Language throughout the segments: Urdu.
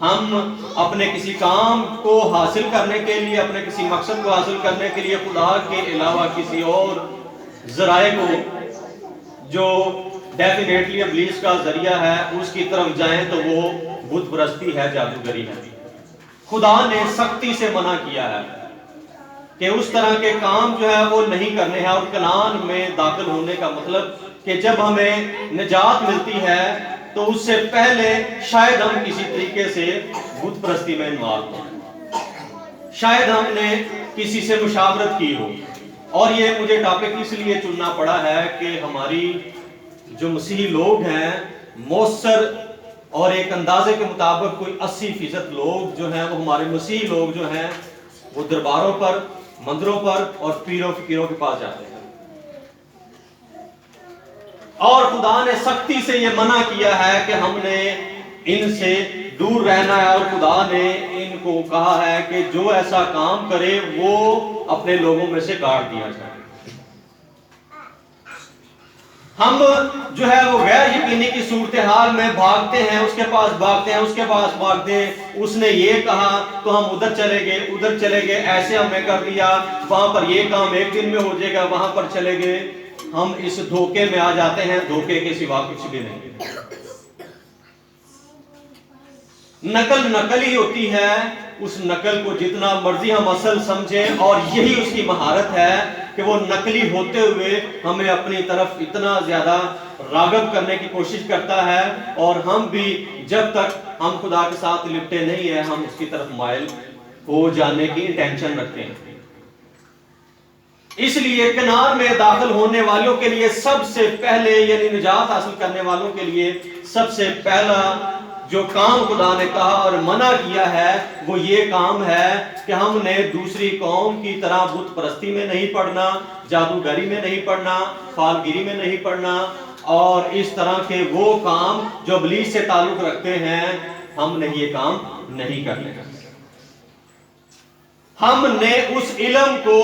ہم اپنے کسی کام کو حاصل کرنے کے لیے، اپنے کسی مقصد کو حاصل کرنے کے لیے خدا کے علاوہ کسی اور ذرائع کو جو ڈیفینیٹلی ابلیس کا ذریعہ ہے اس کی طرف جائیں تو وہ بت پرستی ہے، جادوگری ہے۔ خدا نے سختی سے منع کیا ہے کہ اس طرح کے کام جو ہے وہ نہیں کرنے ہیں، اور کنعان میں داخل ہونے کا مطلب کہ جب ہمیں نجات ملتی ہے تو اس سے پہلے شاید ہم کسی طریقے سے بت پرستی میں انوالو ہوں، شاید ہم نے کسی سے مشاورت کی ہو۔ اور یہ مجھے ٹاپک اس لیے چننا پڑا ہے کہ ہماری جو مسیحی لوگ ہیں، موثر اور ایک اندازے کے مطابق کوئی 80% لوگ جو ہیں وہ ہمارے مسیحی لوگ جو ہیں وہ درباروں پر، مندروں پر اور پیروں فقیروں کے پاس جاتے ہیں، اور خدا نے سختی سے یہ منع کیا ہے کہ ہم نے ان سے دور رہنا ہے، اور خدا نے ان کو کہا ہے کہ جو ایسا کام کرے وہ اپنے لوگوں میں سے کاٹ دیا جائے۔ ہم جو ہے وہ غیر یقینی کی صورتحال میں بھاگتے ہیں، اس کے پاس بھاگتے ہیں، اس کے پاس بھاگتے ہیں، اس نے یہ کہا تو ہم ادھر چلے گئے، ادھر چلے گئے، ایسے ہم نے کر دیا، وہاں پر یہ کام ایک دن میں ہو جائے گا، وہاں پر چلے گئے۔ ہم اس دھوکے میں آ جاتے ہیں، دھوکے کے سوا کچھ بھی نہیں۔ نقل ہی ہوتی ہے، اس نقل کو جتنا مرضی ہم اصل سمجھیں، اور یہی اس کی مہارت ہے کہ وہ نقلی ہوتے ہوئے ہمیں اپنی طرف اتنا زیادہ راغب کرنے کی کوشش کرتا ہے، اور ہم بھی جب تک ہم خدا کے ساتھ لپٹے نہیں ہیں ہم اس کی طرف مائل ہو جانے کی انٹینشن رکھتے ہیں۔ اس لیے کنعان میں داخل ہونے والوں کے لیے سب سے پہلے، یعنی نجات حاصل کرنے والوں کے لیے سب سے پہلا جو کام خدا نے کہا اور منع کیا ہے وہ یہ کام ہے کہ ہم نے دوسری قوم کی طرح بت پرستی میں نہیں پڑنا، جادوگری میں نہیں پڑنا، فالگیری میں نہیں پڑنا، اور اس طرح کے وہ کام جو ابلیس سے تعلق رکھتے ہیں، ہم نے یہ کام نہیں کرنے۔ ہم نے اس علم کو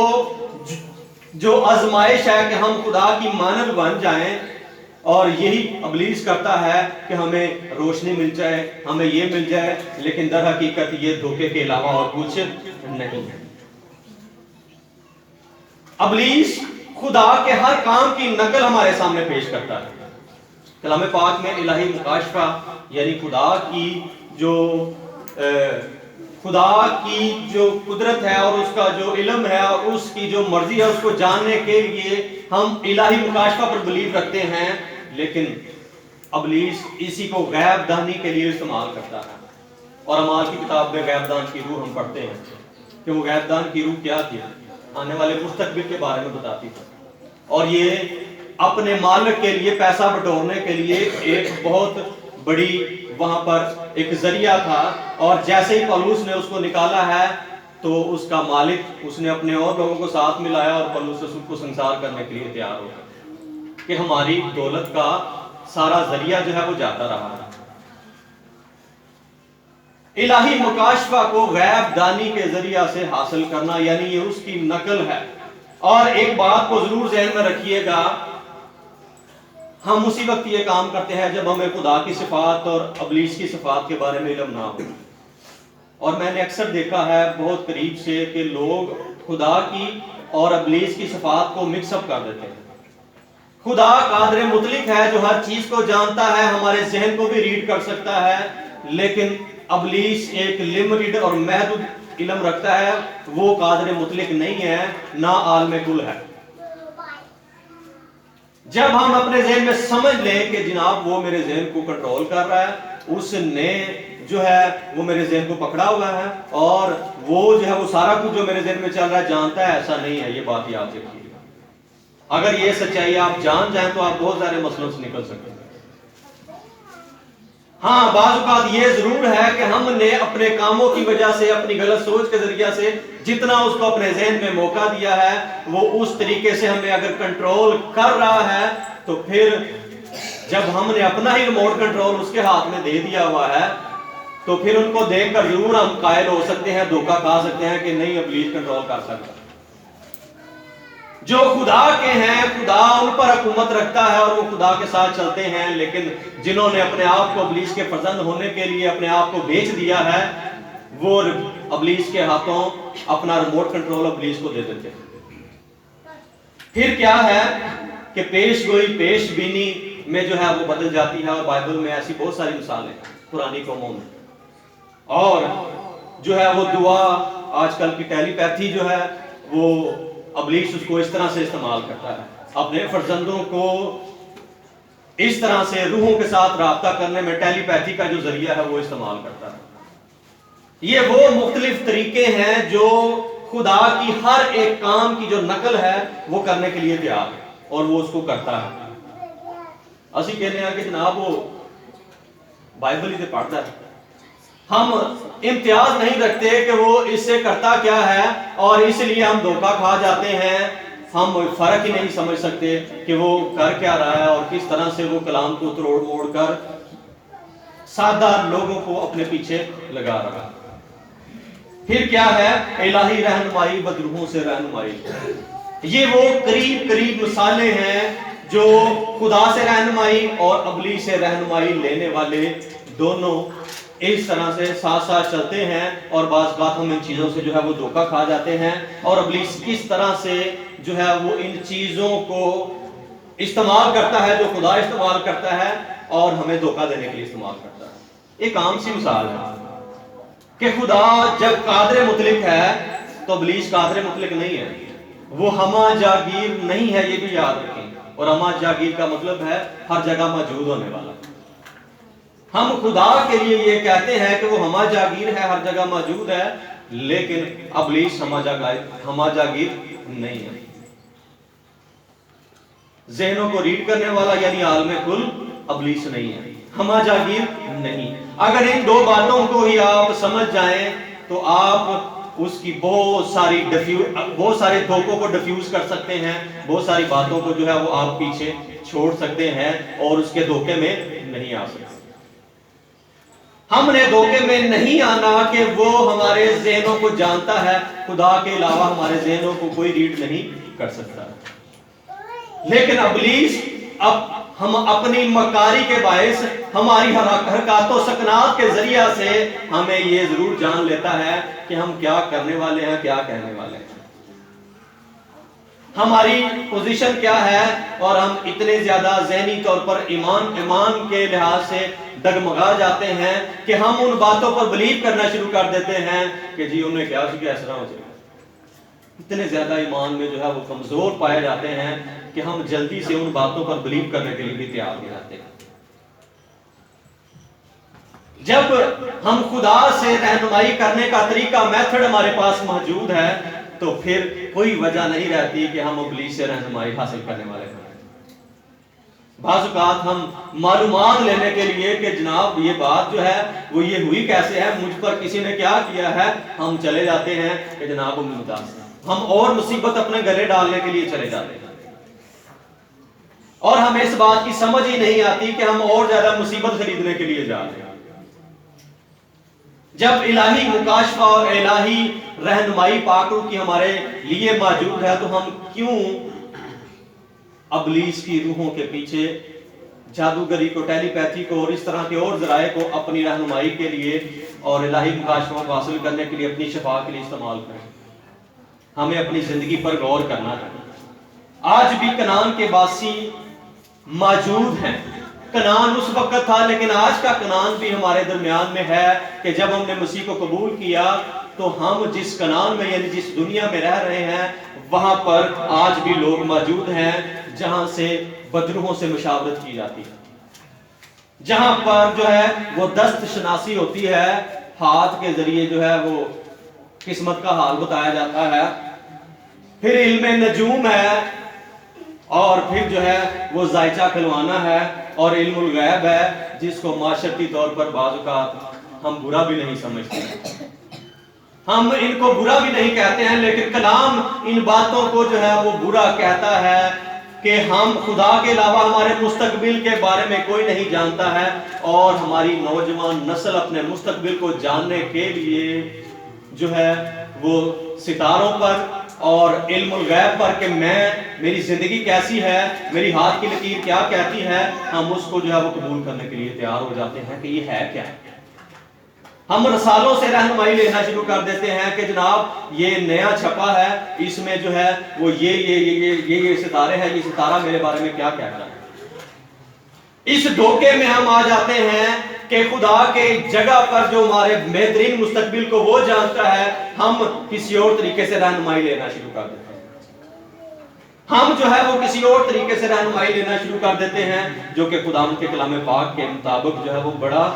جو آزمائش ہے کہ ہم خدا کی مانند بن جائیں، اور یہی ابلیس کرتا ہے کہ ہمیں روشنی مل جائے، ہمیں یہ مل جائے، لیکن در حقیقت یہ دھوکے کے علاوہ اور کچھ نہیں ہے۔ ابلیس خدا کے ہر کام کی نقل ہمارے سامنے پیش کرتا ہے۔ کلام پاک میں الہی مکاشفہ، یعنی خدا کی جو قدرت ہے اور اس کا جو علم ہے اور اس کی جو مرضی ہے اس کو جاننے کے لیے ہم الہی مکاشفہ پر بلیو رکھتے ہیں، لیکن ابلیس اسی کو غیب دانی کے لیے استعمال کرتا ہے۔ اور اعمال کی کتاب میں غیب دان کی روح ہم پڑھتے ہیں کہ وہ غیب دان کی روح کیا تھی، آنے والے مستقبل کے بارے میں بتاتی تھی، اور یہ اپنے مالک کے لیے پیسہ بٹورنے کے لیے ایک بہت بڑی وہاں پر ایک ذریعہ تھا، اور جیسے ہی پولس نے اس کو نکالا ہے تو اس کا مالک اس نے اپنے اور لوگوں کو ساتھ ملایا اور پولس رسول کو سنسار کرنے کے لیے تیار ہو گیا کہ ہماری دولت کا سارا ذریعہ جو ہے وہ جاتا رہا ہے۔ الہی مکاشفہ کو غیب دانی کے ذریعہ سے حاصل کرنا، یعنی یہ اس کی نقل ہے۔ اور ایک بات کو ضرور ذہن میں رکھیے گا، ہم اسی وقت یہ کام کرتے ہیں جب ہمیں خدا کی صفات اور ابلیس کی صفات کے بارے میں علم نہ ہو۔ اور میں نے اکثر دیکھا ہے بہت قریب سے کہ لوگ خدا کی اور ابلیس کی صفات کو مکس اپ کر دیتے ہیں۔ خدا قادر مطلق ہے جو ہر چیز کو جانتا ہے، ہمارے ذہن کو بھی ریڈ کر سکتا ہے، لیکن ابلیس ایک لمیٹڈ اور محدود علم رکھتا ہے، وہ قادر مطلق نہیں ہے، نہ عالم کل ہے۔ جب ہم اپنے ذہن میں سمجھ لیں کہ جناب وہ میرے ذہن کو کنٹرول کر رہا ہے، اس نے جو ہے وہ میرے ذہن کو پکڑا ہوا ہے، اور وہ جو ہے وہ سارا کچھ جو میرے ذہن میں چل رہا ہے جانتا ہے، ایسا نہیں ہے۔ یہ بات یاد رکھیے گا، اگر یہ سچائی آپ جان جائیں تو آپ بہت سارے مسئلوں سے نکل سکتے ہیں۔ ہاں، بعض اوقات یہ ضرور ہے کہ ہم نے اپنے کاموں کی وجہ سے، اپنی غلط سوچ کے ذریعہ سے جتنا اس کو اپنے ذہن میں موقع دیا ہے، وہ اس طریقے سے ہمیں اگر کنٹرول کر رہا ہے، تو پھر جب ہم نے اپنا ہی ریموٹ کنٹرول اس کے ہاتھ میں دے دیا ہوا ہے، تو پھر ان کو دیکھ کر ضرور ہم قائل ہو سکتے ہیں، دھوکہ کھا سکتے ہیں کہ نہیں ابلیس کنٹرول کر سکتا۔ جو خدا کے ہیں خدا ان پر حکومت رکھتا ہے اور وہ خدا کے ساتھ چلتے ہیں، لیکن جنہوں نے اپنے آپ کو ابلیس کے فرزند ہونے کے لیے اپنے آپ کو بیچ دیا ہے، وہ ابلیس کے ہاتھوں اپنا ریموٹ کنٹرول ابلیس کو دے دیتے ہیں۔ پھر کیا ہے کہ پیش گوئی پیش بینی میں جو ہے وہ بدل جاتی ہے، اور بائبل میں ایسی بہت ساری مثالیں پرانی قوموں میں، اور جو ہے وہ دعا آج کل کی ٹیلی پیتھی جو ہے وہ ابلیس اس کو اس طرح سے استعمال کرتا ہے، اپنے فرزندوں کو اس طرح سے روحوں کے ساتھ رابطہ کرنے میں ٹیلی پیتھی کا جو ذریعہ ہے وہ استعمال کرتا ہے۔ یہ وہ مختلف طریقے ہیں جو خدا کی ہر ایک کام کی جو نقل ہے وہ کرنے کے لیے تیار ہے، اور وہ اس کو کرتا ہے۔ اسی کہنے ہیں کہ جناب وہ بائبل ہی سے پڑھتا ہے، ہم امتیاز نہیں رکھتے کہ وہ اس سے کرتا کیا ہے، اور اس لیے ہم دھوکہ کھا جاتے ہیں، ہم فرق ہی نہیں سمجھ سکتے کہ وہ کر کیا رہا ہے اور کس طرح سے وہ کلام کو توڑ موڑ کر سادہ لوگوں کو اپنے پیچھے لگا رہا ہے۔ پھر کیا ہے؟ الہی رہنمائی بدروحوں سے رہنمائی۔ یہ وہ قریب قریب مثالیں ہیں جو خدا سے رہنمائی اور ابلیس سے رہنمائی لینے والے دونوں اس طرح سے ساتھ ساتھ چلتے ہیں، اور بعض بات ہم ان چیزوں سے جو ہے وہ دھوکہ کھا جاتے ہیں، اور ابلیس کس طرح سے جو ہے وہ ان چیزوں کو استعمال کرتا ہے جو خدا استعمال کرتا ہے، اور ہمیں دھوکہ دینے کے لیے استعمال کرتا ہے۔ ایک عام سی مثال ہے کہ خدا جب قادر مطلق ہے تو ابلیس قادر مطلق نہیں ہے، وہ ہمہ جاگیر نہیں ہے، یہ بھی یاد رکھیں، اور ہمہ جاگیر کا مطلب ہے ہر جگہ موجود ہونے والا۔ ہم خدا کے لیے یہ کہتے ہیں کہ وہ ہمہ جاگیر ہے، ہر جگہ موجود ہے، لیکن ابلیس ہمہ جاگیر نہیں ہے۔ ذہنوں کو ریڈ کرنے والا یعنی عالم کل ابلیس نہیں ہے، ہمہ جاگیر نہیں۔ اگر ان دو باتوں کو ہی آپ سمجھ جائیں تو آپ اس کی بہت سارے دھوکوں کو ڈیفیوز کر سکتے ہیں، بہت ساری باتوں کو جو ہے وہ آپ پیچھے چھوڑ سکتے ہیں اور اس کے دھوکے میں نہیں آ سکتے۔ ہم نے دھوکے میں نہیں آنا کہ وہ ہمارے ذہنوں کو جانتا ہے، خدا کے علاوہ ہمارے ذہنوں کو کوئی ریڈ نہیں کر سکتا، لیکن ابلیس ہم اپنی مکاری کے باعث ہماری حرکات و سکنات کے ذریعہ سے ہمیں یہ ضرور جان لیتا ہے کہ ہم کیا کرنے والے ہیں، کیا کہنے والے ہیں، ہماری پوزیشن کیا ہے، اور ہم اتنے زیادہ ذہنی طور پر ایمان کے لحاظ سے ڈگمگا جاتے ہیں کہ ہم ان باتوں پر بلیو کرنا شروع کر دیتے ہیں کہ جی انہیں کیا سی کہ اس طرح ہو جائے۔ اتنے زیادہ ایمان میں جو ہے وہ کمزور پائے جاتے ہیں کہ ہم جلدی سے ان باتوں پر بلیو کرنے کے لیے بھی تیار ہو جاتے ہیں۔ جب ہم خدا سے رہنمائی کرنے کا طریقہ میتھڈ ہمارے پاس موجود ہے تو پھر کوئی وجہ نہیں رہتی کہ ہم ابلیس سے رہنمائی حاصل کرنے والے ہیں۔ بعض اوقات ہم معلومات لینے کے لیے کہ جناب یہ بات جو ہے وہ یہ ہوئی کیسے ہے، مجھ پر کسی نے کیا کیا ہے، ہم چلے جاتے ہیں کہ جناب ہم اور مصیبت اپنے گلے ڈالنے کے لیے چلے جاتے ہیں، اور ہمیں اس بات کی سمجھ ہی نہیں آتی کہ ہم اور زیادہ مصیبت خریدنے کے لیے جا رہے ہیں۔ جب الہی مکاشفہ اور الہی رہنمائی پاک روح کی ہمارے لیے موجود ہے تو ہم کیوں ابلیس کی روحوں کے پیچھے جادوگری کو، ٹیلی پیتھی کو اور اس طرح کے اور ذرائع کو اپنی رہنمائی کے لیے اور الہی مکاشفہ کو حاصل کرنے کے لیے، اپنی شفا کے لیے استعمال کریں؟ ہمیں اپنی زندگی پر غور کرنا ہے۔ آج بھی کنعان کے باسی موجود ہیں۔ کنعان اس وقت تھا، لیکن آج کا کنعان بھی ہمارے درمیان میں ہے کہ جب ہم نے مسیح کو قبول کیا تو ہم جس کنعان میں یعنی جس دنیا میں رہ رہے ہیں وہاں پر آج بھی لوگ موجود ہیں جہاں سے بدروحوں سے مشاورت کی جاتی ہے، جہاں پر جو ہے وہ دست شناسی ہوتی ہے، ہاتھ کے ذریعے جو ہے وہ قسمت کا حال بتایا جاتا ہے، پھر علم نجوم ہے، اور پھر جو ہے وہ ذائچہ کھلوانا ہے، اور علم الغیب ہے جس کو معاشرتی طور پر بعض اوقات ہم برا بھی نہیں سمجھتے، ہم ان کو برا بھی نہیں کہتے ہیں، لیکن کلام ان باتوں کو جو ہے وہ برا کہتا ہے کہ ہم خدا کے علاوہ ہمارے مستقبل کے بارے میں کوئی نہیں جانتا ہے، اور ہماری نوجوان نسل اپنے مستقبل کو جاننے کے لیے جو ہے وہ ستاروں پر اور علم الغیب پر کہ میری زندگی کیسی ہے، میری ہاتھ کی لکیر کیا کہتی ہے، ہم اس کو جو ہے وہ قبول کرنے کے لیے تیار ہو جاتے ہیں کہ یہ ہے کیا ہے۔ ہم رسالوں سے رہنمائی لینا شروع کر دیتے ہیں کہ جناب یہ نیا چھپا ہے، اس میں جو ہے وہ یہ ستارے ہیں، یہ ستارہ میرے بارے میں کیا کہتا ہے۔ اس دھوکے میں ہم آ جاتے ہیں کہ خدا کے جگہ پر جو ہمارے بہترین مستقبل کو وہ جانتا ہے، ہم کسی اور طریقے سے رہنمائی لینا شروع کر دیتے ہیں۔ ہم جو ہے وہ کسی اور طریقے سے رہنمائی لینا شروع کر دیتے ہیں جو کہ خدا کے کلام پاک کے مطابق جو ہے وہ بڑا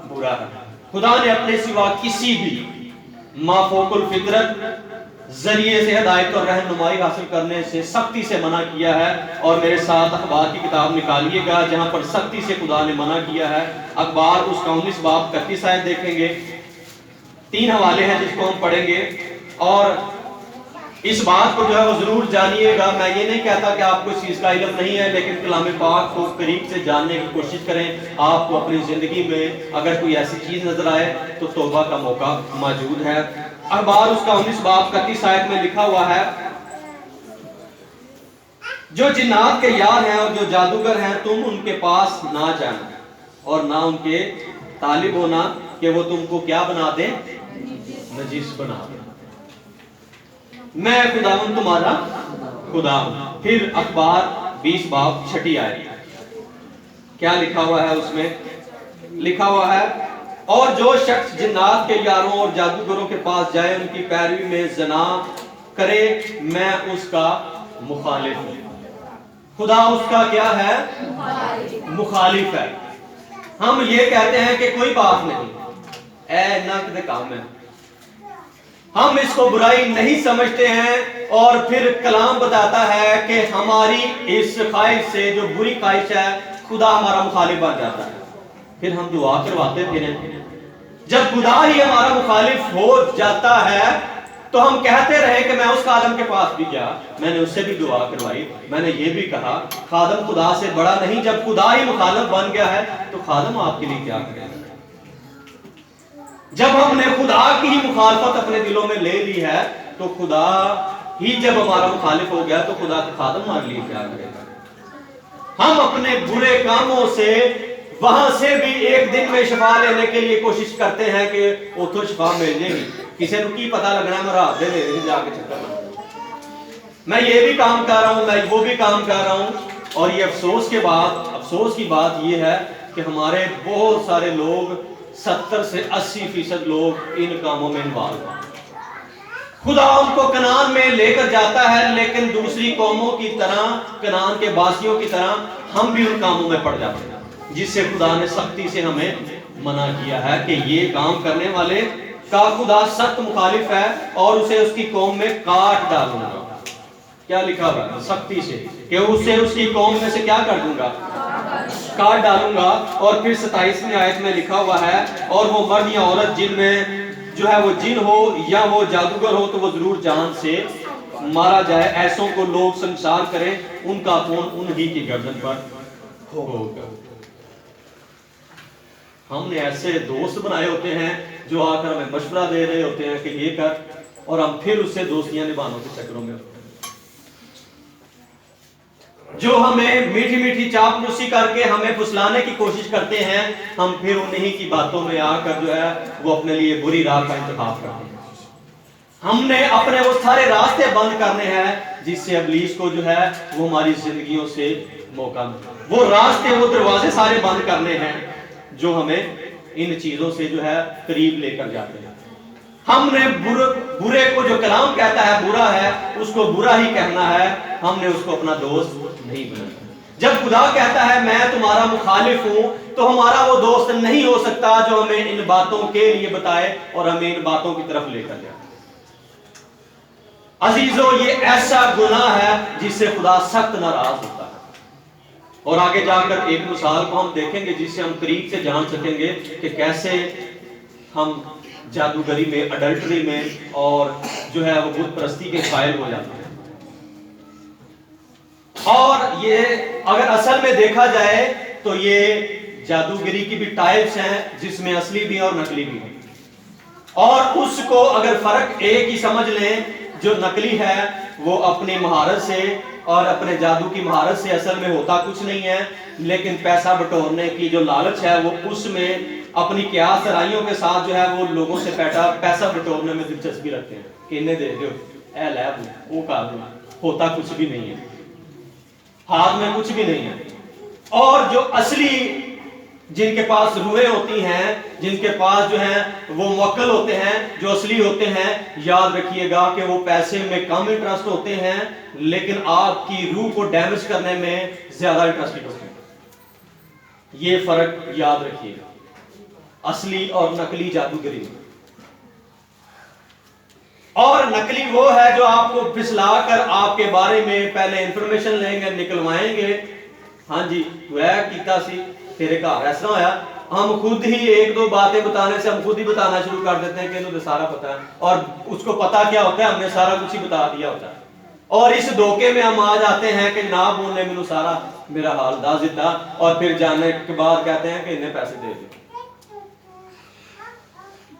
برا ہے۔ خدا نے اپنے سوا کسی بھی مافوق الفطرت ذریعے سے ہدایت اور رہنمائی حاصل کرنے سے سختی سے منع کیا ہے، اور میرے ساتھ اخبار کی کتاب نکالیے گا جہاں پر سختی سے خدا نے منع کیا ہے۔ اخبار اس کا 19 باب 31 آیت دیکھیں گے، 3 حوالے ہیں جس کو ہم پڑھیں گے، اور اس بات کو جو ہے وہ ضرور جانیے گا۔ میں یہ نہیں کہتا کہ آپ کو اس چیز کا علم نہیں ہے، لیکن کلام پاک کو قریب سے جاننے کی کوشش کریں۔ آپ کو اپنی زندگی میں اگر کوئی ایسی چیز نظر آئے تو توبہ کا موقع موجود ہے۔ اخبار اس کا 19 باب 31 آیت میں لکھا ہوا ہے، جو جنات کے یار ہیں اور جو جادوگر ہیں، تم ان کے پاس نہ جانا اور نہ ان کے طالب ہونا کہ وہ تم کو کیا بنا دیں، نجس بنا دیں۔ میں خداوند تمہارا خدا ہوں۔ پھر اخبار 20 باب 6 آیت کیا لکھا ہوا ہے؟ اس میں لکھا ہوا ہے، اور جو شخص جنات کے یاروں اور جادوگروں کے پاس جائے، ان کی پیروی میں زنا کرے، میں اس کا مخالف ہوں۔ خدا اس کا کیا ہے؟ مخالف ہے۔ ہم یہ کہتے ہیں کہ کوئی بات نہیں، اے نقد کام ہے، ہم اس کو برائی نہیں سمجھتے ہیں، اور پھر کلام بتاتا ہے کہ ہماری اس خواہش سے جو بری خواہش ہے، خدا ہمارا مخالف بن جاتا ہے۔ پھر ہم دعا کرواتے پھریں۔ جب خدا ہی ہمارا مخالف ہو جاتا ہے تو ہم کہتے رہے کہ میں اس خادم کے پاس بھی گیا، میں نے اس سے بھی دعا کروائی، میں نے یہ بھی کہا خادم خدا سے بڑا نہیں۔ جب خدا ہی مخالف بن گیا ہے تو خادم آپ کے لیے کیا کرے گا؟ جب ہم نے خدا کی ہی مخالفت اپنے دلوں میں لے لی ہے تو خدا ہی جب ہمارا مخالف ہو گیا تو خدا کا خادم ہمارے لیے کیا کرے گا؟ ہم اپنے برے کاموں سے وہاں سے بھی ایک دن میں شفا لینے کے لیے کوشش کرتے ہیں کہ وہ تو شفا مل جائے گی، کسی کو کی پتہ لگنا ہے میرا ہاتھ دے جا کے چکر میں یہ بھی کام کر رہا ہوں، میں وہ بھی کام کر رہا ہوں۔ اور یہ افسوس کی بات یہ ہے کہ ہمارے بہت سارے لوگ 70 سے 80% لوگ ان کاموں میں انوالو ہیں۔ خدا ان کو کنعان میں لے کر جاتا ہے، لیکن دوسری قوموں کی طرح، کنعان کے باسیوں کی طرح ہم بھی ان کاموں میں پڑ جاتے ہیں، جس سے خدا نے سختی سے ہمیں منع کیا ہے کہ یہ کام کرنے والے کا خدا سخت مخالف ہے اور اسے اس کی قوم میں کاٹ ڈالوں گا۔ کیا لکھا ہوا ہے؟ سختی سے، کہ اسے اس کی قوم میں سے کیا کر دوں گا؟ کاٹ ڈالوں گا۔ اور پھر 27ویں آیت میں لکھا ہوا ہے، اور وہ مرد یا عورت جن میں جو ہے وہ جن ہو یا وہ جادوگر ہو تو وہ ضرور جان سے مارا جائے، ایسوں کو لوگ سنسار کریں، ان کا خون انہی کی گردن پر ہوگا۔ ہم نے ایسے دوست بنائے ہوتے ہیں جو آ کر ہمیں مشورہ دے رہے ہوتے ہیں کہ یہ کر، اور ہم پھر اس سے دوستیاں نبھانے کے چکروں میں ہوتے ہیں، جو ہمیں میٹھی میٹھی چاپلوسی کر کے ہمیں پھسلانے کی کوشش کرتے ہیں، ہم پھر انہی کی باتوں میں آ کر جو ہے وہ اپنے لیے بری راہ کا انتخاب کرتے ہیں۔ ہم نے اپنے وہ سارے راستے بند کرنے ہیں جس سے ابلیس کو جو ہے وہ ہماری زندگیوں سے موقع ملے، وہ راستے، وہ دروازے سارے بند کرنے ہیں جو ہمیں ان چیزوں سے جو ہے قریب لے کر جاتے ہیں۔ ہم نے برے کو جو کلام کہتا ہے برا ہے، اس کو برا ہی کہنا ہے، ہم نے اس کو اپنا دوست نہیں بنانا۔ جب خدا کہتا ہے میں تمہارا مخالف ہوں تو ہمارا وہ دوست نہیں ہو سکتا جو ہمیں ان باتوں کے لیے بتائے اور ہمیں ان باتوں کی طرف لے کر جائے۔ عزیزو، یہ ایسا گناہ ہے جس سے خدا سخت ناراض ہوتا ہے۔ اور آگے جا کر ایک مثال کو ہم دیکھیں گے جس سے ہم قریب سے جان سکیں گے کہ کیسے ہم جادوگری میں، اڈلٹری میں اور جو ہے وہ بت پرستی کے قائل ہو جاتے ہیں۔ اور یہ اگر اصل میں دیکھا جائے تو یہ جادوگری کی بھی ٹائپس ہیں جس میں اصلی بھی اور نقلی بھی ہیں، اور اس کو اگر فرق ایک ہی سمجھ لیں، جو نقلی ہے وہ اپنی مہارت سے اور اپنے جادو کی مہارت سے اصل میں ہوتا کچھ نہیں ہے، لیکن پیسہ بٹورنے کی جو لالچ ہے وہ اس میں اپنی قیاس رائیوں کے ساتھ جو ہے وہ لوگوں سے پیسہ بٹورنے میں دلچسپی رکھتے ہیں کہ انہیں دے دو، اے لے وہ کر دو، ہوتا کچھ بھی نہیں ہے، ہاتھ میں کچھ بھی نہیں ہے۔ اور جو اصلی جن کے پاس روحیں ہوتی ہیں، جن کے پاس جو ہیں وہ موکل ہوتے ہیں، جو اصلی ہوتے ہیں، یاد رکھیے گا کہ وہ پیسے میں کم انٹرسٹ ہوتے ہیں لیکن آپ کی روح کو ڈیمیج کرنے میں زیادہ انٹرسٹ ہوتے ہیں۔ یہ فرق یاد رکھیے گا اصلی اور نقلی جادوگری۔ اور نقلی وہ ہے جو آپ کو پھسلا کر آپ کے بارے میں پہلے انفارمیشن لیں گے، نکلوائیں گے، ہاں جی وہ کیتا سی تیرے گھر ایسا ہویا، ہم خود ہی ایک دو باتیں بتانے سے ہم خود ہی بتانا شروع کر دیتے ہیں کہ انہوں نے سارا پتا ہے، اور اس کو پتا کیا ہوتا ہے، ہم نے سارا کچھ ہی بتا دیا ہوتا ہے، اور اس دھوکے میں ہم آ جاتے ہیں کہ جناب انہوں نے مجھے سارا میرا حال دس دیتا، اور پھر جانے کے بعد کہتے ہیں کہ انہیں پیسے دے دے۔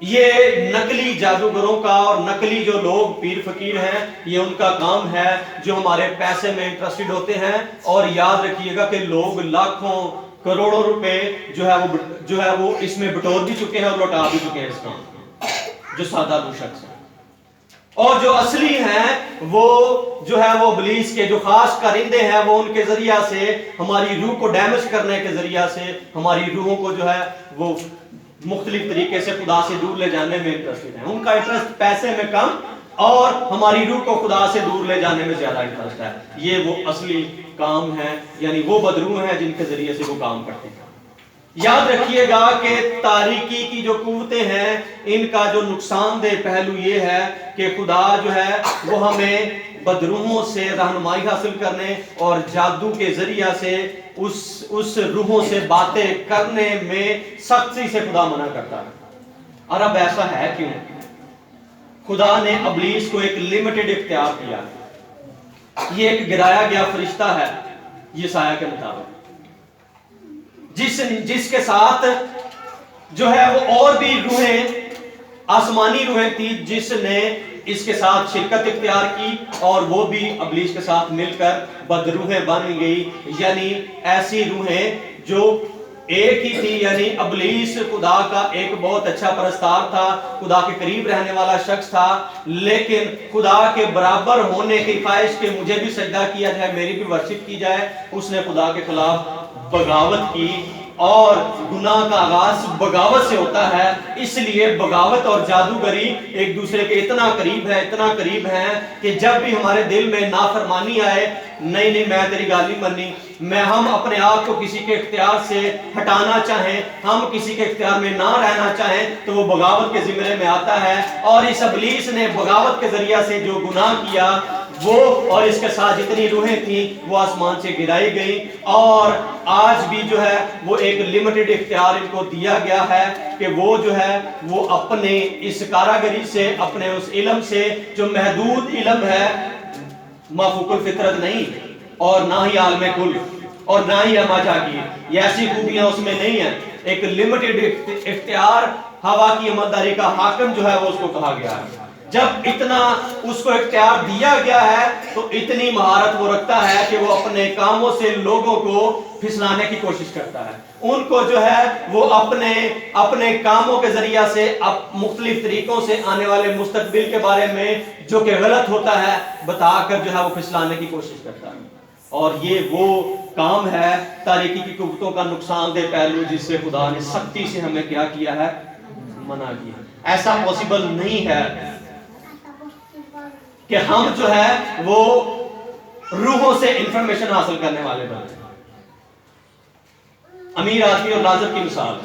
یہ نقلی جادوگروں کا اور نقلی جو لوگ پیر فقیر ہیں، یہ ان کا کام ہے جو ہمارے پیسے میں انٹرسٹڈ ہوتے ہیں، اور یاد رکھیے گا کہ لوگ لاکھوں کروڑوں روپے جو ہے وہ اس میں بٹور بھی چکے ہیں اور لوٹا بھی چکے ہیں اس کام، جو سادہ دو شخص ہیں۔ اور جو اصلی ہیں وہ جو ہے وہ ابلیس کے جو خاص کارندے ہیں، وہ ان کے ذریعہ سے ہماری روح کو ڈیمیج کرنے کے ذریعہ سے ہماری روحوں کو جو ہے وہ مختلف طریقے سے خدا سے دور لے جانے میں انٹرسٹڈ ہیں۔ ان کا انٹرسٹ پیسے میں کم اور ہماری روح کو خدا سے دور لے جانے میں زیادہ انٹرسٹ ہے۔ یہ وہ اصلی کام ہے، یعنی وہ بدروح ہیں جن کے ذریعے سے وہ کام کرتے ہیں۔ یاد رکھیے گا کہ تاریکی کی جو قوتیں ہیں، ان کا جو نقصان دہ پہلو یہ ہے کہ خدا جو ہے وہ ہمیں بدروحوں سے رہنمائی حاصل کرنے اور جادو کے ذریعہ سے اس روحوں سے باتیں کرنے میں سختی سے خدا منع کرتا ہے۔ اور اب ایسا ہے کیوں؟ خدا نے ابلیس کو ایک لمیٹڈ اختیار دیا، یہ ایک گرایا گیا فرشتہ ہے یسایہ کے مطابق، جس کے ساتھ جو ہے وہ اور بھی روحیں، آسمانی روحیں تھی جس نے اس کے ساتھ شرکت اختیار کی، اور وہ بھی ابلیس کے ساتھ مل کر بدروحیں بن گئی، یعنی ایسی روحیں جو ایک ہی تھی، یعنی ابلیس خدا کا ایک بہت اچھا پرستار تھا، خدا کے قریب رہنے والا شخص تھا، لیکن خدا کے برابر ہونے کی خواہش کہ مجھے بھی سجدہ کیا جائے، میری بھی ورشپ کی جائے، اس نے خدا کے خلاف بغاوت کی، اور گناہ کا آغاز بغاوت سے ہوتا ہے، اس لیے بغاوت اور جادوگری ایک دوسرے کے اتنا قریب ہیں کہ جب بھی ہمارے دل میں نافرمانی آئے، نہیں میں تیری گال نہیں مننی، ہم اپنے آپ کو کسی کے اختیار سے ہٹانا چاہیں، ہم کسی کے اختیار میں نہ رہنا چاہیں، تو وہ بغاوت کے زمرے میں آتا ہے، اور اس ابلیس نے بغاوت کے ذریعہ سے جو گناہ کیا وہ اور اس کے ساتھ جتنی روحیں تھیں وہ آسمان سے گرائی گئی، اور آج بھی جو ہے وہ ایک لمیٹڈ اختیار ان کو دیا گیا ہے کہ وہ جو ہے وہ اپنے اس کاراگری سے، اپنے اس علم سے جو محدود علم ہے، مافوق الفطرت نہیں، اور نہ ہی عالم کل، اور نہ ہی اما جاگیر، یہ ایسی خوبیاں اس میں نہیں ہیں، ایک لمیٹڈ اختیار ہوا کی عملداری کا حاکم جو ہے وہ اس کو کہا گیا ہے۔ جب اتنا اس کو اختیار دیا گیا ہے تو اتنی مہارت وہ رکھتا ہے کہ وہ اپنے کاموں سے لوگوں کو پھسلانے کی کوشش کرتا ہے، ان کو جو ہے وہ اپنے کاموں کے ذریعہ سے مختلف طریقوں سے آنے والے مستقبل کے بارے میں جو کہ غلط ہوتا ہے بتا کر جو ہے وہ پھسلانے کی کوشش کرتا ہے، اور یہ وہ کام ہے تاریکی کی قوتوں کا نقصان دہ پہلو جس سے خدا نے سختی سے ہمیں کیا کیا ہے، منع کیا۔ ایسا پاسبل نہیں ہے کہ ہم جو ہے وہ روحوں سے انفارمیشن حاصل کرنے والے بنے۔ امیر آدمی اور لازر کی مثال،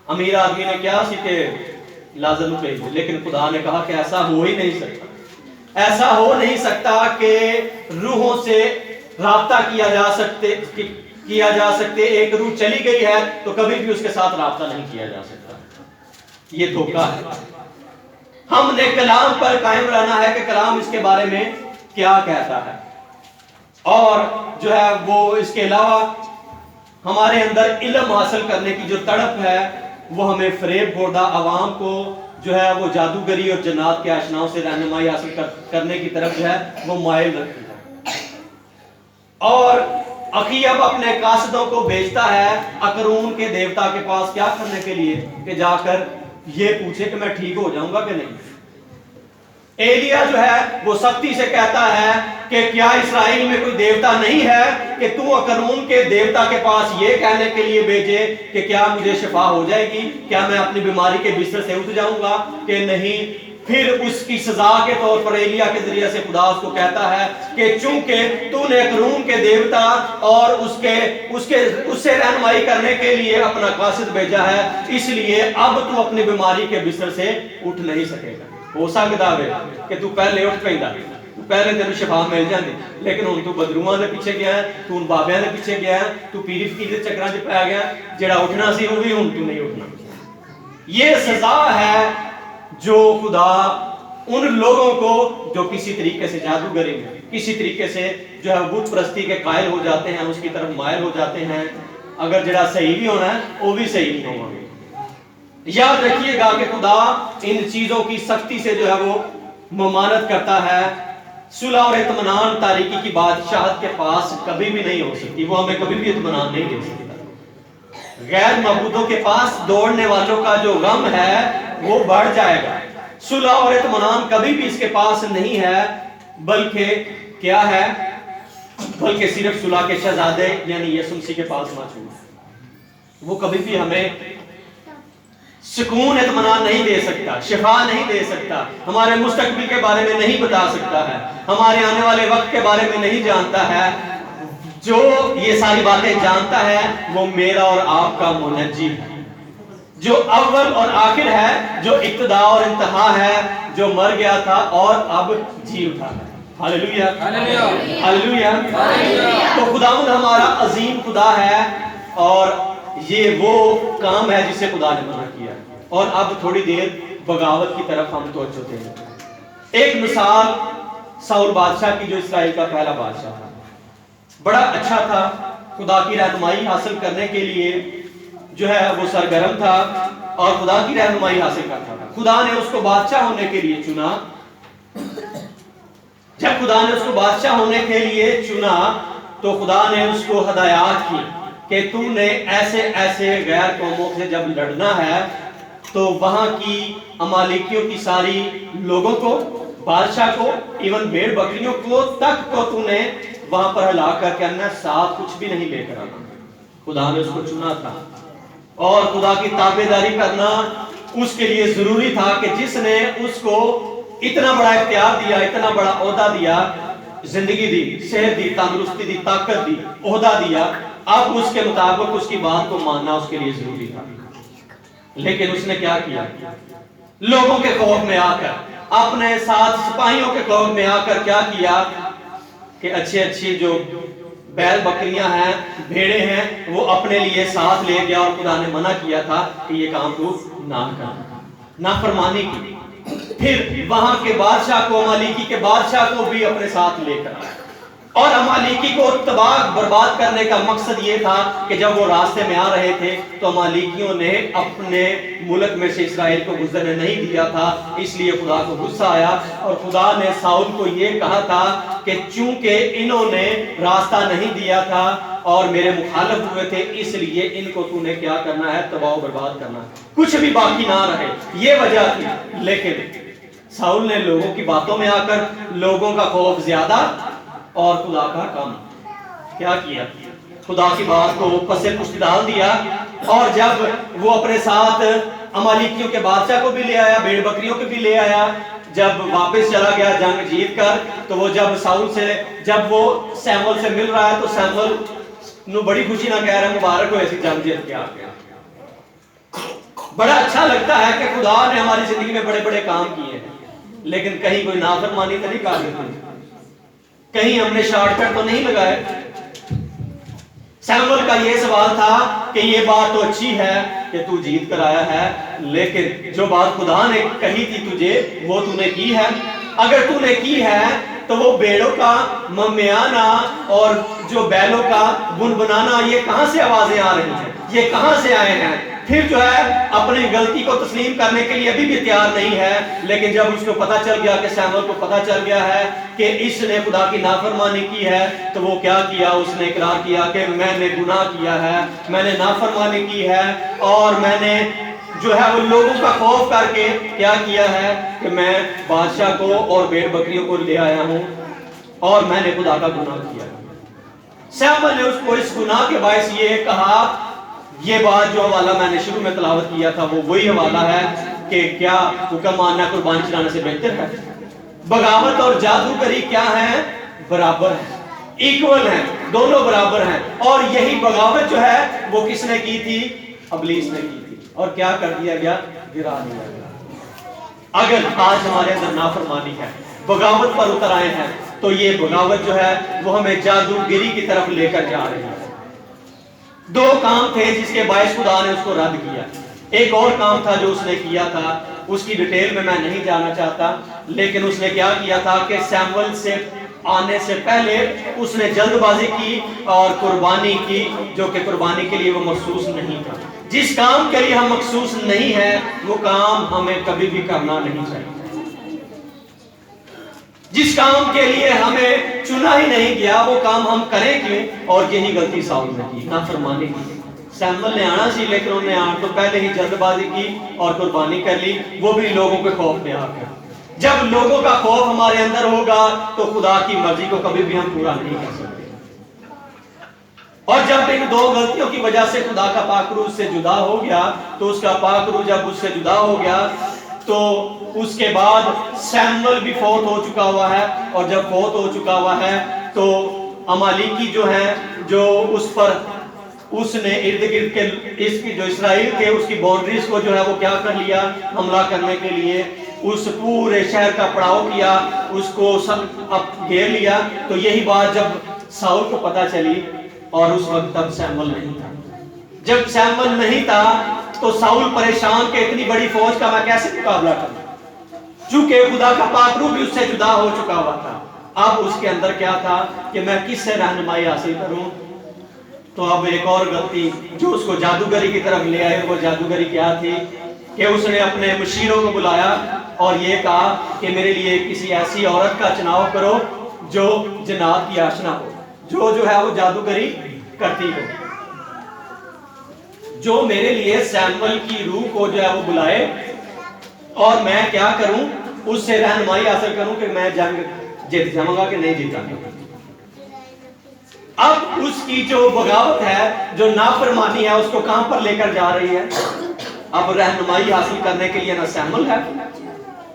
امیر آدمی نے کیا سی کہ لازر کو بھیج دے، لیکن خدا نے کہا کہ ایسا ہو ہی نہیں سکتا، ایسا ہو نہیں سکتا کہ روحوں سے رابطہ کیا جا سکتے، ایک روح چلی گئی ہے تو کبھی بھی اس کے ساتھ رابطہ نہیں کیا جا سکتا، یہ دھوکہ ہے۔ ہم نے کلام پر قائم رہنا ہے کہ کلام اس کے بارے میں کیا کہتا ہے، اور جو ہے وہ اس کے علاوہ ہمارے اندر علم حاصل کرنے کی جو تڑپ ہے وہ ہمیں فریب خوردہ عوام کو جو ہے وہ جادوگری اور جنات کے آشناؤں سے رہنمائی حاصل کرنے کی طرف جو ہے وہ مائل رکھتی ہے. اور اخیب اپنے قاصدوں کو بھیجتا ہے اکرون کے دیوتا کے پاس کیا کرنے کے لیے کہ جا کر یہ پوچھے کہ میں ٹھیک ہو جاؤں گا کہ نہیں. ایلیا جو ہے وہ سختی سے کہتا ہے کہ کیا اسرائیل میں کوئی دیوتا نہیں ہے کہ تو اکرون کے دیوتا کے پاس یہ کہنے کے لیے بھیجے کہ کیا مجھے شفا ہو جائے گی, کیا میں اپنی بیماری کے بستر سے اٹھ جاؤں گا کہ نہیں. پھر اس کی سزا کے طور پر ایلیا کے ذریعے سے خدا اس کو کہتا ہے کہ چونکہ تو نے اکرون کے دیوتا اور اس سے رہنمائی کرنے کے لیے اپنا قاصد بھیجا ہے, اس لیے اب تو اپنی بیماری کے بستر سے اٹھ نہیں سکے گا. ہو سکتا ہے کہ تو پہلے اٹھ پیندا, تو پہلے تینوں شفا مل جاندی, لیکن ہن تو بدروؤں دے پیچھے گیا ہے, تو ان بابیاں دے پیچھے گیا ہے, تو پیری فقیر دے چکراں وچ پے گیا, جڑا اٹھنا سی وہ بھی ہن تو نہیں اٹھنا. یہ سزا ہے جو خدا ان لوگوں کو جو کسی طریقے سے جادوگری میں, کسی طریقے سے جو ہے بت پرستی کے قائل ہو جاتے ہیں, اس کی طرف مائل ہو جاتے ہیں. اگر جڑا صحیح بھی ہونا ہے وہ بھی صحیح نہیں ہوگا. یاد رکھیے گا کہ خدا ان چیزوں کی سختی سے جو ہے وہ ممانعت کرتا ہے. صلح اور اطمینان تاریکی کی بادشاہت کے پاس کبھی بھی نہیں ہو سکتی, وہ ہمیں کبھی بھی اطمینان نہیں دے سکتا. غیر معبودوں کے پاس دوڑنے والوں کا جو غم ہے وہ بڑھ جائے گا. صلح اور اطمینان کبھی بھی اس کے پاس نہیں ہے, بلکہ کیا ہے, بلکہ صرف صلح کے شہزادے یعنی یسوع مسیح کے پاس موجود ہے. وہ کبھی بھی ہمیں سکون اطمینان نہیں دے سکتا, شفا نہیں دے سکتا, ہمارے مستقبل کے بارے میں نہیں بتا سکتا ہے, ہمارے آنے والے وقت کے بارے میں نہیں جانتا ہے. جو یہ ساری باتیں جانتا ہے وہ میرا اور آپ کا منجی ہے, جو اول اور آخر ہے, جو ابتدا اور انتہا ہے, جو مر گیا تھا اور اب جی اٹھا ہے. Hallelujah hallelujah. تو خداوند ہمارا عظیم خدا ہے, اور یہ وہ کام ہے جسے خدا نے منع کیا. اور اب تھوڑی دیر بغاوت کی طرف ہم توجہ دیں. ایک مثال ساؤل بادشاہ کی, جو اسرائیل کا پہلا بادشاہ تھا, بڑا اچھا تھا, خدا کی رہنمائی حاصل کرنے کے لیے جو ہے وہ سرگرم تھا اور خدا کی رہنمائی حاصل کرتا تھا. خدا نے اس کو بادشاہ ہونے کے لیے چنا. جب خدا نے اس کو بادشاہ ہونے کے لیے چنا تو خدا نے اس کو ہدایات کی کہ تو نے ایسے ایسے غیر قوموں سے جب لڑنا ہے تو وہاں کی امالیکیوں کی ساری لوگوں کو, بادشاہ کو, ایون بھیڑ بکریوں کو تک کو تو نے وہاں پر ہلاک کر کے آنا, ساتھ کچھ بھی نہیں لے کر آنا. خدا نے اس کو چنا تھا, اور خدا کی تابعداری کرنا اس کے لیے ضروری تھا کہ جس نے اس کو اتنا بڑا اختیار دیا, اتنا بڑا عہدہ دیا, زندگی دی, صحت دی, تندرستی دی, طاقت دی, عہدہ دیا, اب اس کے مطابق اس کی بات کو ماننا اس کے لیے ضروری تھا. لیکن اس نے کیا کیا, لوگوں کے خوف میں آ کر, اپنے ساتھ سپاہیوں کے خوف میں آ کر کیا کیا کہ اچھی جو بیل بکریاں ہیں, بھیڑے ہیں, وہ اپنے لیے ساتھ لے گیا. اور خدا نے منع کیا تھا کہ یہ کام تو نہ کرنا, نافرمانی کی. پھر وہاں کے بادشاہ کو, امالیکی کے بادشاہ کو بھی اپنے ساتھ لے کر آیا, اور امالیکی کو تباہ برباد کرنے کا مقصد یہ تھا کہ جب وہ راستے میں آ رہے تھے تو امالیکیوں نے اپنے ملک میں سے اسرائیل کو گزرنے نہیں دیا تھا. اس لیے خدا کو غصہ آیا, اور خدا نے ساؤل کو یہ کہا تھا کہ چونکہ انہوں نے راستہ نہیں دیا تھا اور میرے مخالف ہوئے تھے, اس لیے ان کو تو نے کیا کرنا ہے, تباہ و برباد کرنا ہے, کچھ بھی باقی نہ رہے. یہ وجہ تھی. لیکن ساؤل نے لوگوں کی باتوں میں آ کر لوگوں کا خوف زیادہ اور خدا کا کم کیا کیا, خدا کی بات کو پس پشت ڈال دیا. اور جب وہ اپنے ساتھ امالیکیوں کے بادشاہ کو بھی لے آیا, بھیڑ بکریوں کو بھی لے آیا, جب واپس چلا گیا جنگ جیت کر, تو وہ جب ساؤل سے, جب وہ سیمول سے مل رہا ہے تو سیمول نو بڑی خوشی نہ کہہ رہا ہے مبارک ہو ایسی جنگ جیت کے آ گیا. بڑا اچھا لگتا ہے کہ خدا نے ہماری زندگی میں بڑے بڑے کام کیے ہیں, لیکن کہیں کوئی نافرمانی تو نہیں کر دی, کہیں ہم نے شارٹ کٹ تو نہیں لگائے. سیمول کا یہ سوال تھا کہ یہ بات تو اچھی ہے کہ تو جیت کر آیا ہے, لیکن جو بات خدا نے کہی تھی تجھے وہ تو نے کی ہے. اگر تو نے کی ہے تو وہ بیڑوں کا ممیانا اور جو بیلوں کا گنگنانا یہ کہاں سے آوازیں آ رہی ہیں، یہ کہاں سے آئے ہیں؟ پھر جو ہے اپنی غلطی کو تسلیم کرنے کے لیے ابھی بھی تیار نہیں ہے، لیکن جب اس کو پتا چل گیا کہ سیموئیل کو پتا چل گیا ہے کہ اس نے خدا کی نافرمانی کی ہے، تو وہ کیا کیا؟ اس نے اقرار کیا کہ میں نے گناہ کیا ہے، میں نے نافرمانی کی ہے، اور میں نے جو ہے وہ لوگوں کا خوف کر کے کیا کیا ہے کہ میں بادشاہ کو اور بھیڑ بکریوں کو لے آیا ہوں اور میں نے خدا کا گناہ کیا۔ سیموئیل نے اس کو اس گناہ کے باعث یہ کہا، یہ بات جو حوالہ میں نے شروع میں تلاوت کیا تھا وہ وہی حوالہ ہے کہ کیا حکم ماننا قربانی چڑھانے سے بہتر ہے؟ بغاوت اور جادوگری کیا ہیں؟ برابر ہیں، ایکول ہیں، دونوں برابر ہیں۔ اور یہی بغاوت جو ہے وہ کس نے کی تھی؟ ابلیس نے کی تھی، اور کیا کر دیا گیا؟ گرا دیا گیا۔ اگر آج ہمارے اندر نافرمانی ہے، بغاوت پر اتر آئے ہیں، تو یہ بغاوت جو ہے وہ ہمیں جادوگری کی طرف لے کر جا رہی ہے۔ دو کام تھے جس کے باعث خدا نے اس کو رد کیا۔ ایک اور کام تھا جو اس نے کیا تھا، اس کی ڈیٹیل میں نہیں جانا چاہتا، لیکن اس نے کیا کیا تھا کہ سیموئیل سے آنے سے پہلے اس نے جلد بازی کی اور قربانی کی، جو کہ قربانی کے لیے وہ مخصوص نہیں تھا۔ جس کام کے لیے ہم مخصوص نہیں ہیں وہ کام ہمیں کبھی بھی کرنا نہیں چاہیے۔ جس کام کے لیے ہمیں چنا ہی نہیں گیا وہ کام ہم کریں کیوں؟ اور یہی غلطی ساؤل نے کی، نافرمانی کی۔ سیموئیل نے آنا سی، لیکن انہوں نے آن تو پہلے ہی جلد بازی کی اور قربانی کر لی، وہ بھی لوگوں کے خوف میں آ کر۔ جب لوگوں کا خوف ہمارے اندر ہوگا تو خدا کی مرضی کو کبھی بھی ہم پورا نہیں کر سکتے۔ اور جب ان دو غلطیوں کی وجہ سے خدا کا پاک روح سے جدا ہو گیا، تو اس کا پاک روح جب اس سے جدا ہو گیا تو اس کے بعد سیموئیل بھی فوت ہو چکا ہوا ہے، اور جب فوت ہو چکا ہوا ہے تو امالیکی جو ہے جو اس پر اس نے ارد گرد کے اس کی جو اسرائیل کے اس کی باؤنڈریز کو جو ہے وہ کیا کر لیا؟ حملہ کرنے کے لیے اس پورے شہر کا پڑاؤ کیا، اس کو اب گھیر لیا۔ تو یہی بات جب ساؤل کو پتا چلی، اور اس وقت تب سیموئیل نہیں تھا۔ جب سیموئیل نہیں تھا تو ساؤل پریشان کہ اتنی بڑی فوج کا میں کیسے مقابلہ کروں، چونکہ خدا کا پاک روح بھی اس سے جدا ہو چکا ہوا تھا۔ اب اس کے اندر کیا تھا کہ میں کس سے رہنمائی حاصل کروں؟ تو اب ایک اور غلطی جو اس کو جادوگری کی طرف لے آئے، وہ جادوگری کیا تھی کہ اس نے اپنے مشیروں کو بلایا اور یہ کہا کہ میرے لیے کسی ایسی عورت کا چناؤ کرو جو جنات کی آشنا ہو، جو ہے وہ جادوگری کرتی ہو، جو میرے لیے سیموئیل کی روح کو جو ہے وہ بلائے، اور میں کیا کروں؟ اس سے رہنمائی حاصل کروں کہ میں جنگ جیت جاؤں گا کہ نہیں جیتا۔ اب اس کی جو بغاوت ہے، جو نافرمانی ہے، اس کو کہاں پر لے کر جا رہی ہے؟ اب رہنمائی حاصل کرنے کے لیے نہ سیموئیل ہے،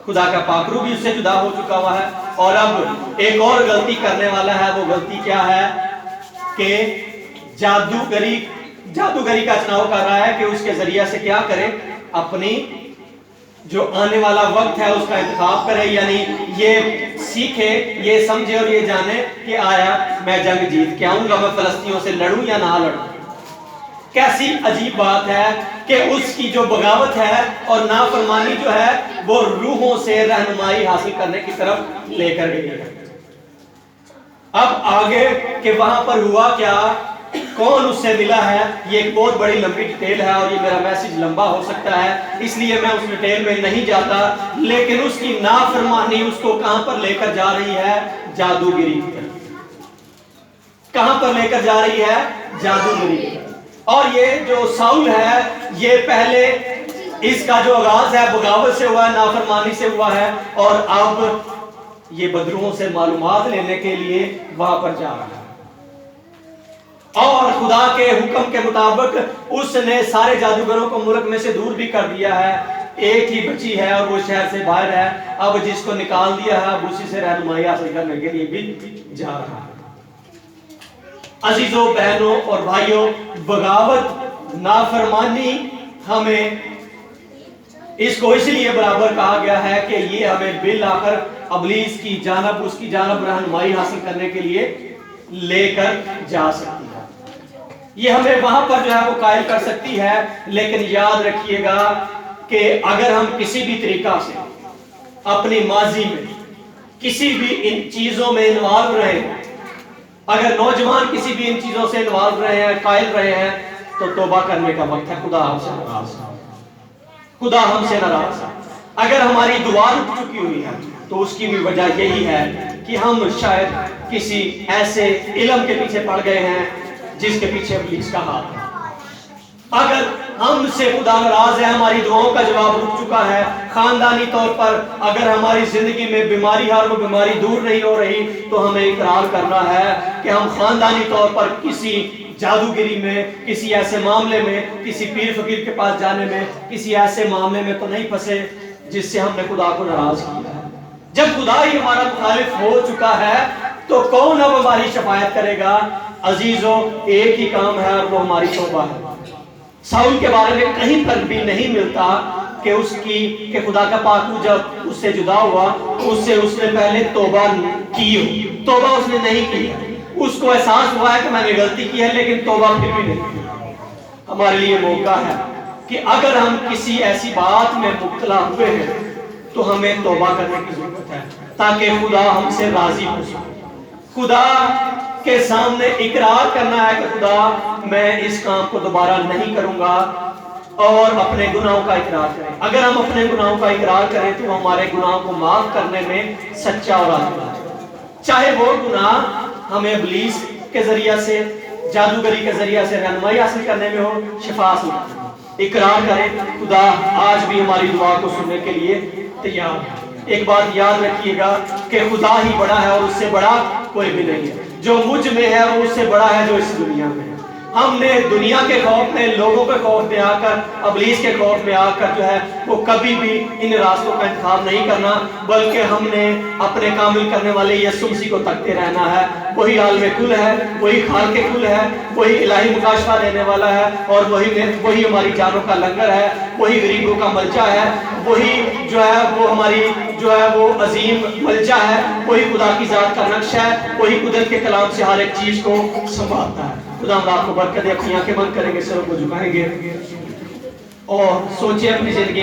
خدا کا پاک روح بھی اس سے جدا ہو چکا ہوا ہے، اور اب ایک اور غلطی کرنے والا ہے۔ وہ غلطی کیا ہے کہ جادوگری کا چناؤ کر رہا ہے کہ اس کے ذریعے سے کیا کرے؟ اپنی جو آنے والا وقت ہے اس کا انتخاب کرے، یعنی یہ سیکھے، یہ سمجھے اور یہ جانے کہ آیا میں جنگ جیت کے آؤں گا، میں فلسطینیوں سے لڑوں یا نہ لڑوں۔ کیسی عجیب بات ہے کہ اس کی جو بغاوت ہے اور نافرمانی جو ہے وہ روحوں سے رہنمائی حاصل کرنے کی طرف لے کر گئی ہے۔ اب آگے کہ وہاں پر ہوا کیا، کون اس سے ملا ہے، یہ ایک بہت بڑی لمبی ڈیٹیل ہے اور یہ میرا میسج لمبا ہو سکتا ہے، اس لیے میں اس ڈیٹیل میں نہیں جاتا، لیکن اس کی نافرمانی اس کو کہاں پر لے کر جا رہی ہے؟ جادوگری کی طرف۔ کہاں پر لے کر جا رہی ہے؟ جادوگری کی طرف۔ اور یہ جو ساؤل ہے، یہ پہلے اس کا جو آغاز ہے بغاوت سے ہوا ہے، نافرمانی سے ہوا ہے، اور اب یہ بدروہوں سے معلومات لینے کے لیے وہاں پر جا رہا ہے، اور خدا کے حکم کے مطابق اس نے سارے جادوگروں کو ملک میں سے دور بھی کر دیا ہے، ایک ہی بچی ہے اور وہ شہر سے باہر ہے، اب جس کو نکال دیا ہے اب اسی سے رہنمائی حاصل کرنے کے لیے بھی جا رہا ہے۔ عزیزوں، بہنوں اور بھائیوں، بغاوت، نافرمانی ہمیں اس کو اس لیے برابر کہا گیا ہے کہ یہ ہمیں بالآخر ابلیس کی جانب، اس کی جانب رہنمائی حاصل کرنے کے لیے لے کر جا سکتی ہے۔ یہ ہمیں وہاں پر جو ہے وہ قائل کر سکتی ہے، لیکن یاد رکھیے گا کہ اگر ہم کسی بھی طریقہ سے اپنی ماضی میں کسی بھی ان چیزوں میں انوالو رہے، اگر نوجوان کسی بھی ان چیزوں سے انوالو رہے ہیں، قائل رہے ہیں، تو توبہ کرنے کا وقت ہے۔ خدا ہم سے ناراض ہے، خدا ہم سے ناراض ہے۔ اگر ہماری دعا رک چکی ہوئی ہے تو اس کی بھی وجہ یہی ہے کہ ہم شاید کسی ایسے علم کے پیچھے پڑ گئے ہیں جس کے پیچھے ابلیس کا ہاتھ ہے۔ اگر ہم سے خدا ناراض ہے، ہماری دعاؤں کا جواب رک چکا ہے، خاندانی طور پر اگر ہماری زندگی میں بیماری ہے اور وہ بیماری دور نہیں ہو رہی، تو ہمیں اقرار کرنا ہے کہ ہم خاندانی طور پر کسی جادوگری میں، کسی ایسے معاملے میں، کسی پیر فقیر کے پاس جانے میں، کسی ایسے معاملے میں تو نہیں پھنسے جس سے ہم نے خدا کو ناراض کیا ہے۔ جب خدا ہی ہمارا مخالف ہو چکا ہے تو کون اب ہماری شفاعت کرے گا؟ عزیزو، ایک ہی کام ہے اور وہ ہماری توبہ ہے۔ ساؤل کے بارے میں کہیں پر بھی نہیں ملتا کہ خدا کا پاک جب اس سے جدا ہوا اس نے پہلے توبہ کی ہو۔ توبہ اس نے نہیں کی ہے، اس کو احساس ہوا ہے کہ میں نے غلطی کی ہے، لیکن توبہ پھر بھی نہیں کی۔ ہمارے لیے موقع ہے کہ اگر ہم کسی ایسی بات میں مبتلا ہوئے ہیں تو ہمیں توبہ کرنے کی ضرورت ہے تاکہ خدا ہم سے راضی ہو سکے۔ خدا کے سامنے اقرار کرنا ہے کہ خدا میں اس کام کو دوبارہ نہیں کروں گا، اور اپنے گناہوں کا اقرار کریں۔ اگر ہم اپنے گناہوں کا اقرار کریں تو ہمارے گناہوں کو معاف کرنے میں سچا اور عادل ہے۔ چاہے وہ گناہ ہمیں ابلیس کے ذریعہ سے، جادوگری کے ذریعہ سے رہنمائی حاصل کرنے میں ہو، شفا حاصل کرنے میں۔ اقرار کریں، خدا آج بھی ہماری دعا کو سننے کے لیے تیار ہے۔ ایک بات یاد رکھیے گا کہ خدا ہی بڑا ہے اور اس سے بڑا کوئی بھی نہیں ہے۔ جو مجھ میں ہے وہ اس سے بڑا ہے جو اس دنیا میں ہے۔ ہم نے دنیا کے خوف میں، لوگوں کے خوف میں آ کر، ابلیس کے خوف میں آ کر جو ہے وہ کبھی بھی ان راستوں کا انتخاب نہیں کرنا، بلکہ ہم نے اپنے کامل کرنے والے یسوع مسیح کو تکتے رہنا ہے۔ وہی عالم کل ہے، وہی خالق کل ہے، وہی الہی مکاشفہ دینے والا ہے، اور وہی ہماری جانوں کا لنگر ہے، وہی غریبوں کا ملجا ہے، وہی جو ہے وہ ہماری جو ہے وہ عظیم ملجا ہے، وہی خدا کی ذات کا نقش ہے، وہی قدرت کے کلام سے ہر ایک چیز کو سنبھالتا ہے۔ خدا آپ کو برکت دے۔ اپنی آنکھیں بند کریں گے، سروں کو جھکائیں گے اور سوچیں اپنی زندگی